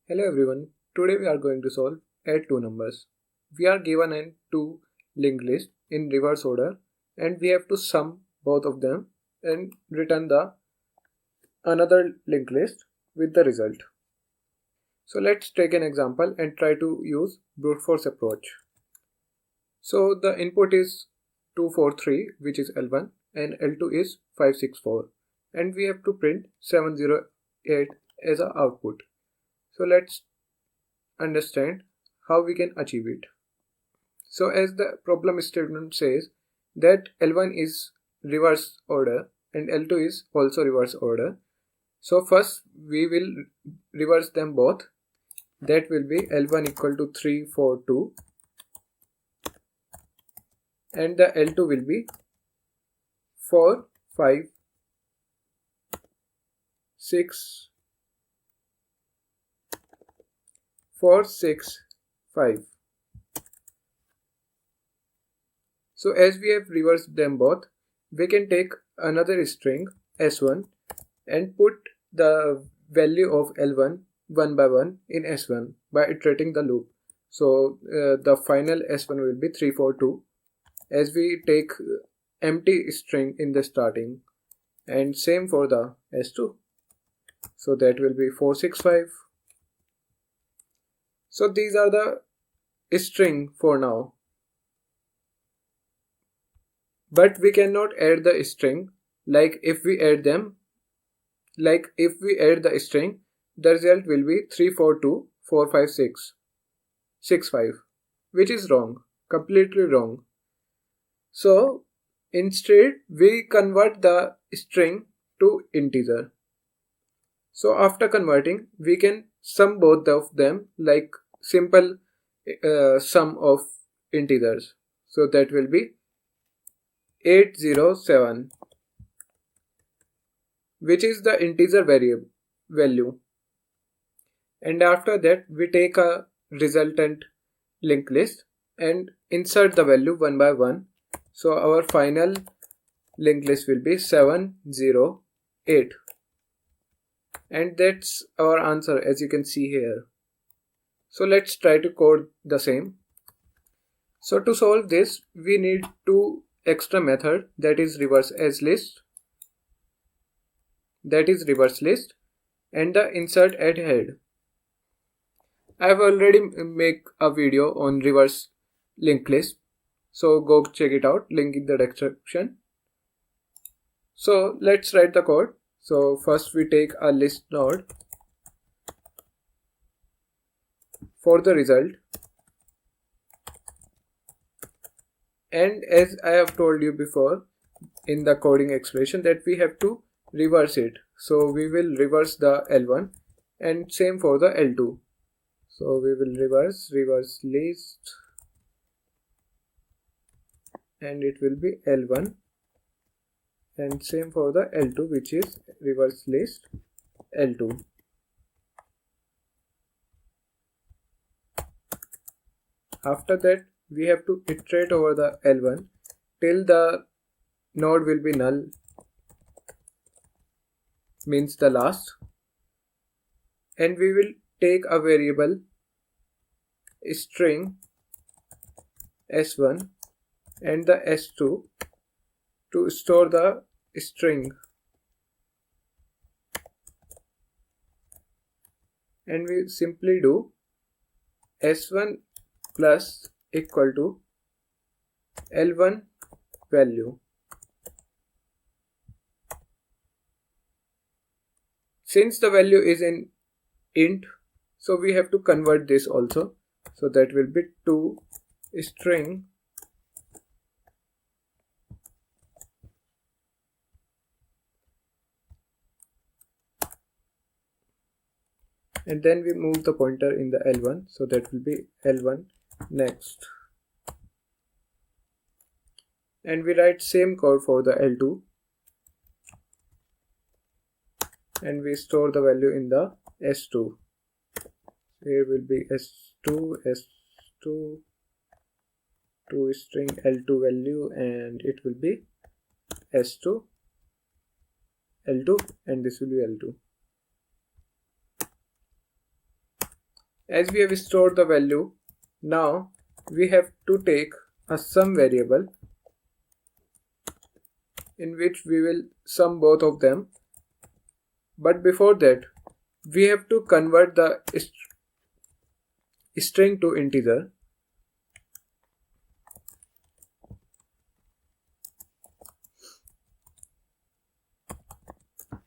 Hello everyone, today we are going to solve add two numbers. We are given an two linked list in reverse order and we have to sum both of them and return the another linked list with the result. So let's take an example and try to use brute force approach. So the input is 243 which is L1 and L2 is 564 and we have to print 708 as an output. So let's understand how we can achieve it. So as the problem statement says that L1 is reverse order and L2 is also reverse order. So first we will reverse them both. That will be L1 equal to 342 and the L2 will be 4 5 6 4 6 5. So as we have reversed them both, we can take another string S1 and put the value of L1 one by one in S1 by iterating the loop. So the final S1 will be 342 as we take empty string in the starting, and same for the S2. So that will be 465. So these are the string for now. But we cannot add the string. Like if we add the string, the result will be 342,456,65, which is wrong, completely wrong. So instead we convert the string to integer. So after converting, we can sum both of them like simple sum of integers. So that will be 807, which is the integer value. And after that we take a resultant linked list and insert the value one by one. So our final linked list will be 708, and that's our answer as you can see here. So let's try to code the same. So to solve this we need two extra method, that is reverse list and the insert at head. I have already make a video on reverse linked list, so go check it out, link in the description. So let's write the code. So first we take a list node for the result, and as I have told you before in the coding expression that we have to reverse it. So we will reverse the L1 and same for the L2. So we will reverse list and it will be L1, and same for the L2 which is reverse list L2. After that we have to iterate over the L1 till the node will be null, means the last, and we will take a variable string S1 and the S2 to store the string, and we simply do S1 plus equal to L1 value. Since the value is in int, so we have to convert this also. So that will be to string and then we move the pointer in the L1, so that will be L1 next, and we write same code for the L2 and we store the value in the S2. Here will be S2 to string L2 value, and it will be S2 L2, and this will be L2. As we have stored the value, now we have to take a sum variable in which we will sum both of them. But before that, we have to convert the string to integer.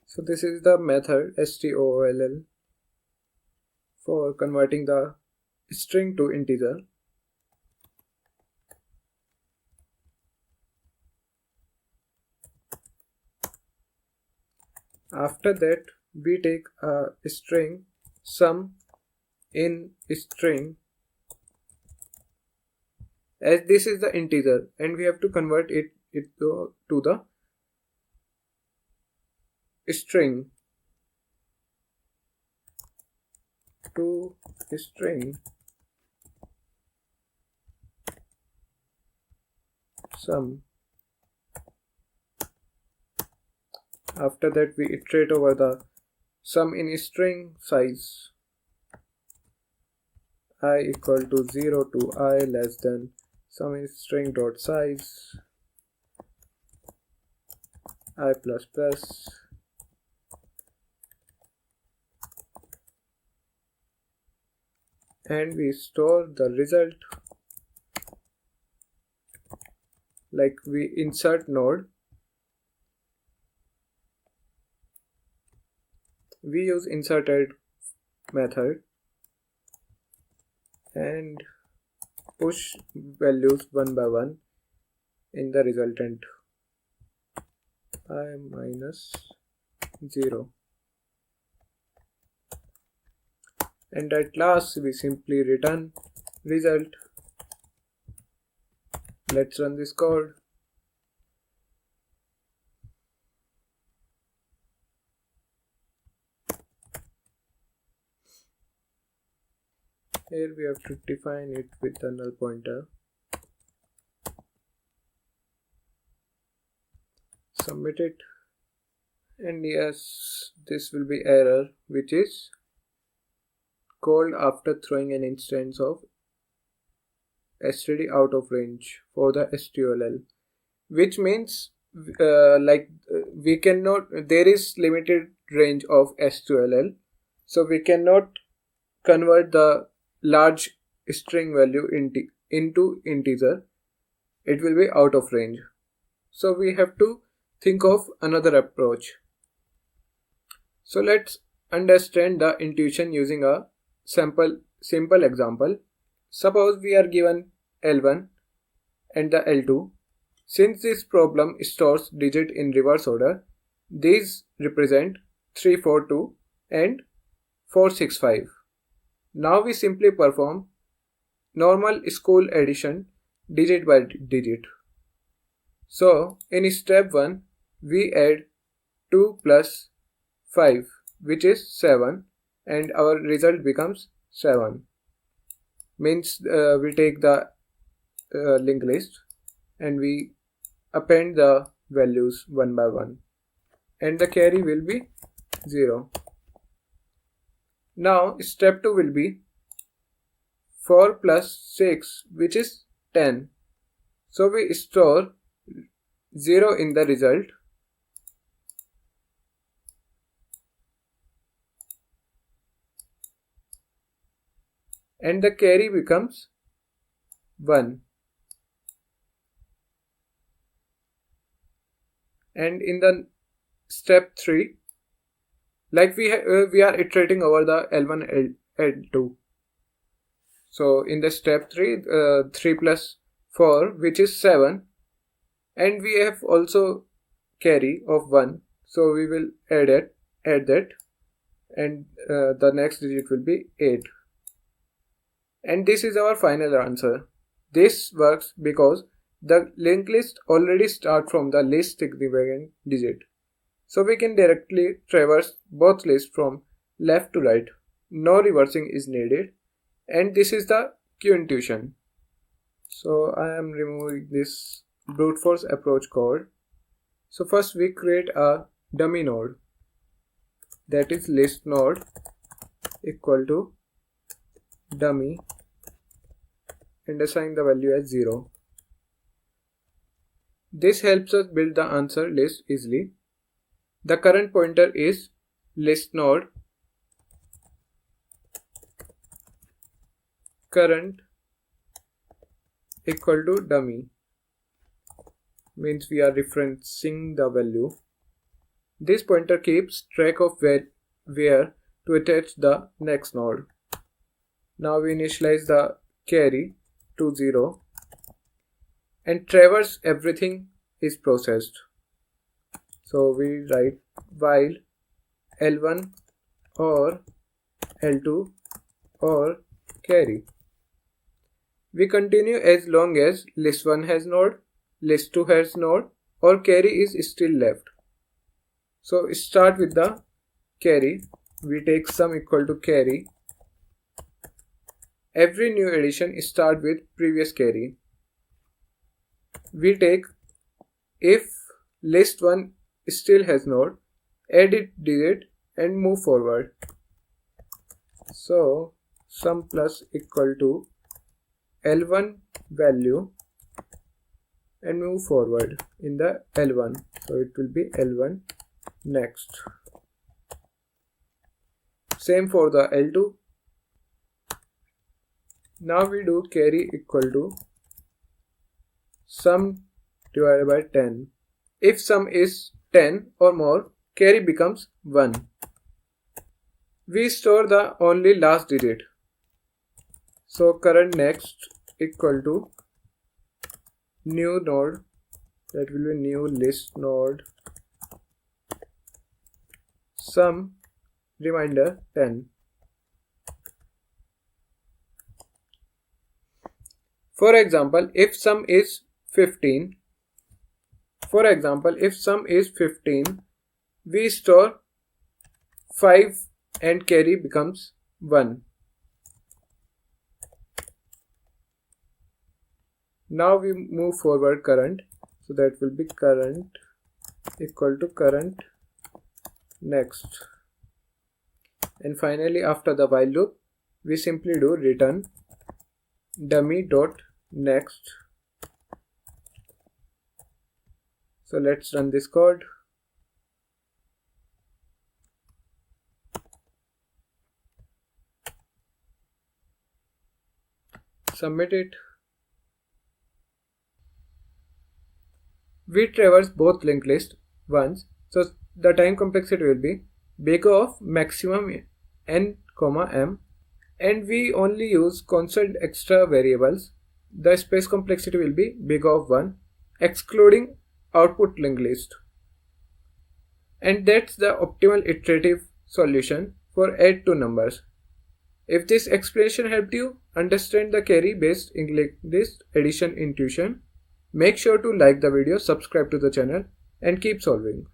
So this is the method stoll for converting the string to integer. After that, we take a string sum in string, as this is the integer and we have to convert it to the string sum. After that, we iterate over the sum in string size I equal to 0 to I less than sum in string dot size I plus plus, and we store the result. Like we insert node, we use inserted method and push values one by one in the resultant I minus 0, and at last we simply return result. Let's run this code. Here we have to define it with the null pointer. Submit it, and yes, this will be error which is called after throwing an instance of std out of range for the stoll, which means we cannot, there is limited range of stoll, so we cannot convert the large string value into integer. It will be out of range, so we have to think of another approach. So let's understand the intuition using a simple example. Suppose we are given L1 and the L2. Since this problem stores digit in reverse order, these represent 342 and 465. Now we simply perform normal school addition digit by digit. So in step 1, we add 2 plus 5, which is 7, and our result becomes 7. Means we take the linked list and we append the values one by one, and the carry will be 0. Now step 2 will be 4 plus 6, which is 10. So we store 0 in the result, and the carry becomes 1. And in the step 3, like we are iterating over the L1 L2. So in the step 3, 3 plus 4, which is 7, and we have also carry of 1, so we will add that, and the next digit will be 8. And this is our final answer. This works because the linked list already starts from the least significant digit. So we can directly traverse both lists from left to right. No reversing is needed. And this is the Q intuition. So I am removing this brute force approach code. So first we create a dummy node, that is list node equal to dummy and assign the value as 0. This helps us build the answer list easily. The current pointer is list node current equal to dummy, means we are referencing the value. This pointer keeps track of where to attach the next node. Now we initialize the carry to 0 and traverse everything is processed. So we write while L1 or L2 or carry. We continue as long as list 1 has node, list 2 has node, or carry is still left. So start with the carry. We take sum equal to carry. Every new addition start with previous carry. We take if list 1 still has node, add it, delete and move forward. So sum plus equal to L1 value and move forward in the L1. So it will be L1 next. Same for the L2. Now we do carry equal to sum divided by 10. If sum is 10 or more, carry becomes 1. We store the only last digit. So current next equal to new node, that will be new list node, sum reminder 10. For example, if sum is 15, we store 5 and carry becomes 1. Now we move forward current, so that will be current equal to current next. And finally, after the while loop, we simply do return dummy dot next. So let's run this code. Submit it. We traverse both linked lists once, so the time complexity will be big of maximum n, m, and we only use constant extra variables. The space complexity will be big of 1, excluding output linked list. And that's the optimal iterative solution for add to numbers. If this explanation helped you understand the carry based linked list addition intuition, make sure to like the video, subscribe to the channel and keep solving.